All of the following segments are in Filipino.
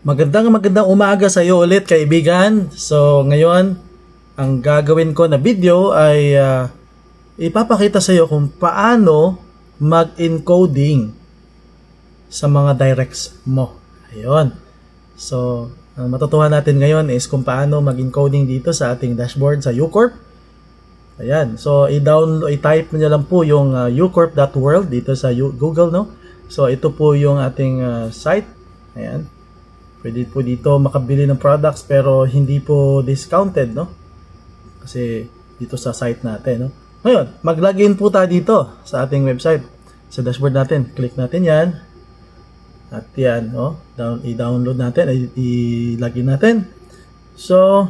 Magandang umaga sa iyo ulit, kaibigan. So ngayon, ang gagawin ko na video ay ipapakita sa iyo kung paano mag-encoding sa mga directs mo. Ayun. So ang matutuhan natin ngayon is kung paano mag-encoding dito sa ating dashboard sa uCorp. Ayan. So i-type niyo lang po yung ucorp.world dito sa Google, no? So ito po yung ating site. Ayan. Pwede po dito makabili ng products pero hindi po discounted, no? Kasi dito sa site natin, no? Ngayon, mag-login po tayo dito sa ating website. Sa dashboard natin, click natin 'yan. At 'yan, no? I-download natin, i-login natin. So,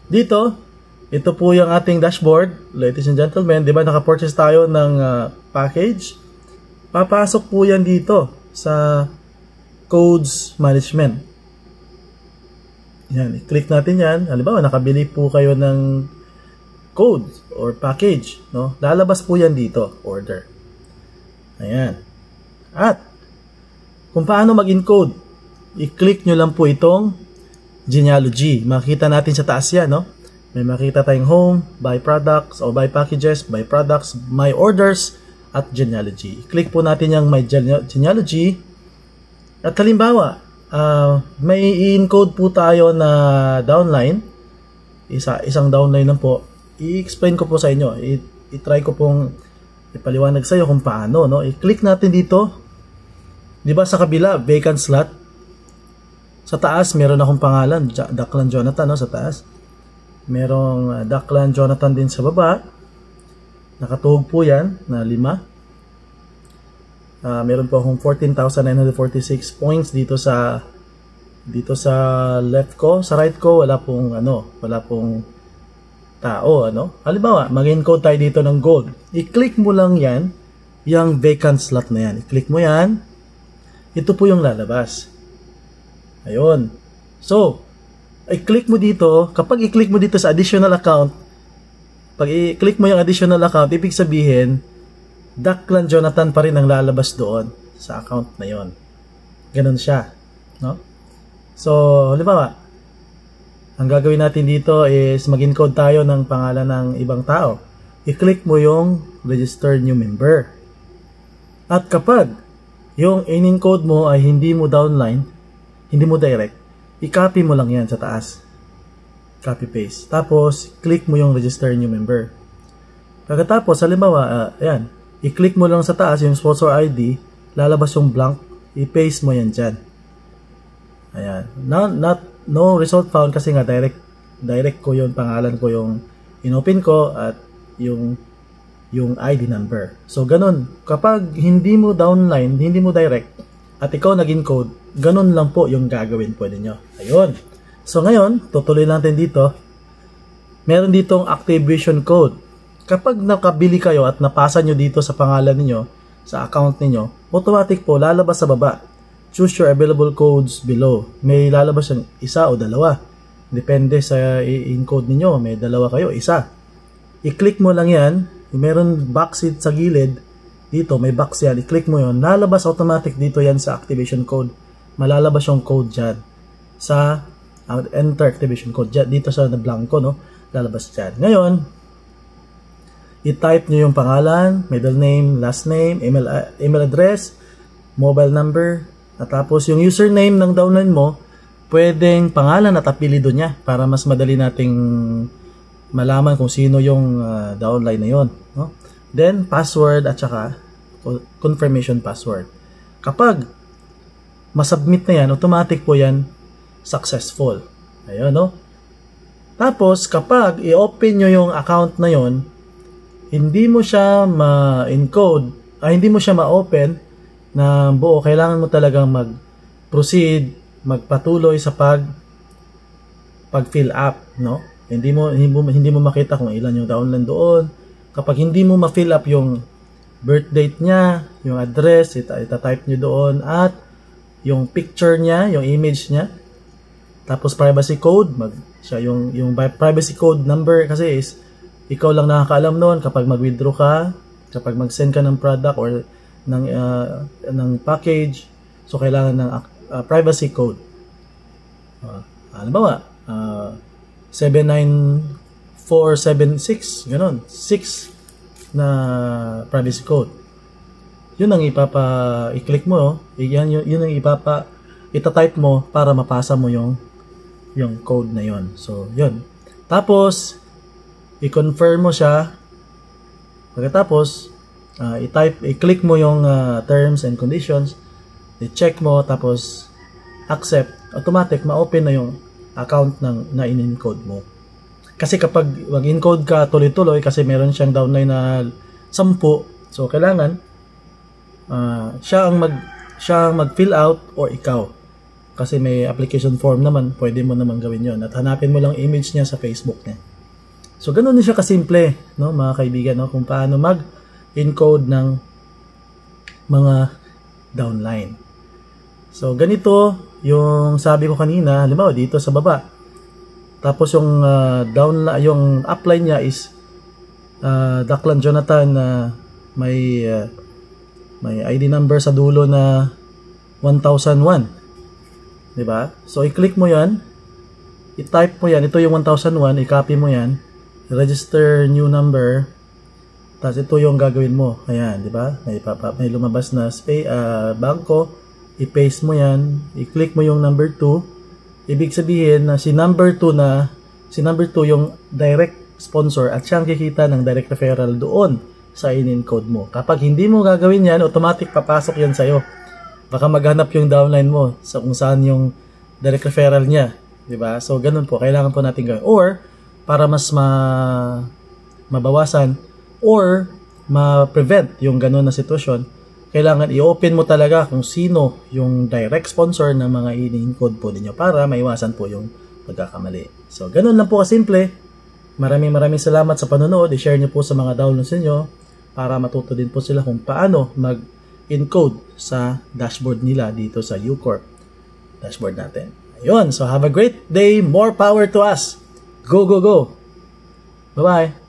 dito, ito po yung ating dashboard, ladies and gentlemen. 'Di ba naka-purchase tayo ng package? Papasok po 'yan dito sa codes management. Yan, i-click natin yan. Halimbawa, nakabili po kayo ng code or package, no? Lalabas po yan dito, order. Ayan. At, kung paano mag-encode, i-click nyo lang po itong genealogy. Makita natin sa taas yan, no? May makita tayong home, buy products, o buy packages, buy products, my orders, at genealogy. I-click po natin yung my genealogy. At halimbawa, may i-encode po tayo na downline. Isang downline lang po. I-explain ko po sa inyo. I-try ko pong ipaliwanag sa iyo kung paano, no? I-click natin dito. 'Di ba sa kabila, vacant slot. Sa taas meron akong pangalan, Daklan Jonathan, no, sa taas. Merong Daklan Jonathan din sa baba. Nakatuhog po 'yan na 5. Meron po akong 14,946 points dito sa left ko. Sa right ko wala pong tao, ano? Halimbawa, mag-encode tayo dito ng gold. I-click mo lang 'yan, yung vacant slot na 'yan. I-click mo 'yan. Ito po yung lalabas. Ayun. So, i-click mo dito, kapag i-click mo dito sa additional account, pag i-click mo yung additional account, ibig sabihin Daklan Jonathan pa rin ang lalabas doon sa account na yon. Ganun siya, no? So, halimbawa, ang gagawin natin dito is mag-encode tayo ng pangalan ng ibang tao. I-click mo yung register new member. At kapag yung in-encode mo ay hindi mo downline, hindi mo direct, i-copy mo lang yan sa taas. Copy paste. Tapos, click mo yung register new member. Pagkatapos, halimbawa, ayan, i-click mo lang sa taas yung sponsor ID, lalabas yung blank, i-paste mo yan dyan. Ayan. No result found kasi nga direct ko yung pangalan ko yung inopen ko at yung ID number. So, ganun. Kapag hindi mo downline, hindi mo direct, at ikaw nag-encode, ganun lang po yung gagawin po ninyo. Ayun. So, ngayon, tutuloy natin dito. Meron ditong activation code. Kapag nakabili kayo at napasa nyo dito sa pangalan niyo, sa account niyo, automatic po lalabas sa baba. Choose your available codes below. May lalabas yung isa o dalawa. Depende sa encode niyo. May dalawa kayo, isa. I-click mo lang yan. Meron box sa gilid. Dito, may box yan. I-click mo yon. Lalabas automatic dito yan sa activation code. Malalabas yung code dyan. Sa enter activation code. Dyan, dito sa blanco, no? Lalabas dyan. Ngayon, i-type nyo yung pangalan, middle name, last name, email address, mobile number, at tapos yung username ng downline mo, pwedeng pangalan at apelido niya para mas madali nating malaman kung sino yung downline na yon, no? Then, password at saka confirmation password. Kapag masubmit na yan, automatic po yan successful. Ayun, no? Tapos, kapag i-open nyo yung account na yon, hindi mo siya ma-encode, hindi mo siya ma-open na buo. Kailangan mo talagang mag-proceed, magpatuloy sa pag-fill up, no? Hindi mo makita kung ilan yung downline doon. Kapag hindi mo ma-fill up yung birth date niya, yung address, ita-type niyo doon, at yung picture niya, yung image niya. Tapos privacy code, yung privacy code number kasi is ikaw lang nakakaalam noon kapag mag-withdraw ka, kapag mag-send ka ng product or ng package. So kailangan ng privacy code. Halimbawa, 79476, ganun. 6 na privacy code. Yun ang i-click mo, yun ang ita-type mo para mapasa mo yung code na yun. So, yun. Tapos, i-confirm mo siya. Pagkatapos, i-click mo yung terms and conditions, i-check mo, tapos accept, automatic ma-open na yung account na in-encode mo. Kasi kapag mag-encode ka tuloy-tuloy, kasi meron siyang downline na 10, so kailangan siya ang mag-fill out or ikaw. Kasi may application form naman, pwede mo naman gawin yon at hanapin mo lang image niya sa Facebook niya. So, ganun din siya kasimple, no, mga kaibigan, no, kung paano mag-encode ng mga downline. So, ganito yung sabi ko kanina, halimbawa dito sa baba. Tapos yung yung upline niya is Daklan Jonathan na may ID number sa dulo na 1001. 'Di ba? So i-click mo 'yan. I-type mo 'yan. Ito yung 1001, i-copy mo 'yan. Register new number. Tapos ito yung gagawin mo. Ayan, 'di ba? May lumabas na bangko. I-paste mo 'yan. I-click mo yung number 2. Ibig sabihin na si number 2 yung direct sponsor at siyang kikita ng direct referral doon sa in-encode mo. Kapag hindi mo gagawin 'yan, automatic papasok 'yan sa iyo. Baka maghanap yung downline mo sa kung saan yung direct referral niya, 'di ba? So ganun po, kailangan po natin gawin. Or para mas mabawasan or ma-prevent yung ganun na sitwasyon, kailangan i-open mo talaga kung sino yung direct sponsor ng mga in-encode po ninyo para maiwasan po yung pagkakamali. So ganun lang po kasimple. Maraming salamat sa panonood. I-share niyo po sa mga downloads niyo para matuto din po sila kung paano mag-encode sa dashboard nila dito sa UCorp dashboard natin. Ayun, so have a great day. More power to us. Go, go, go. Bye-bye.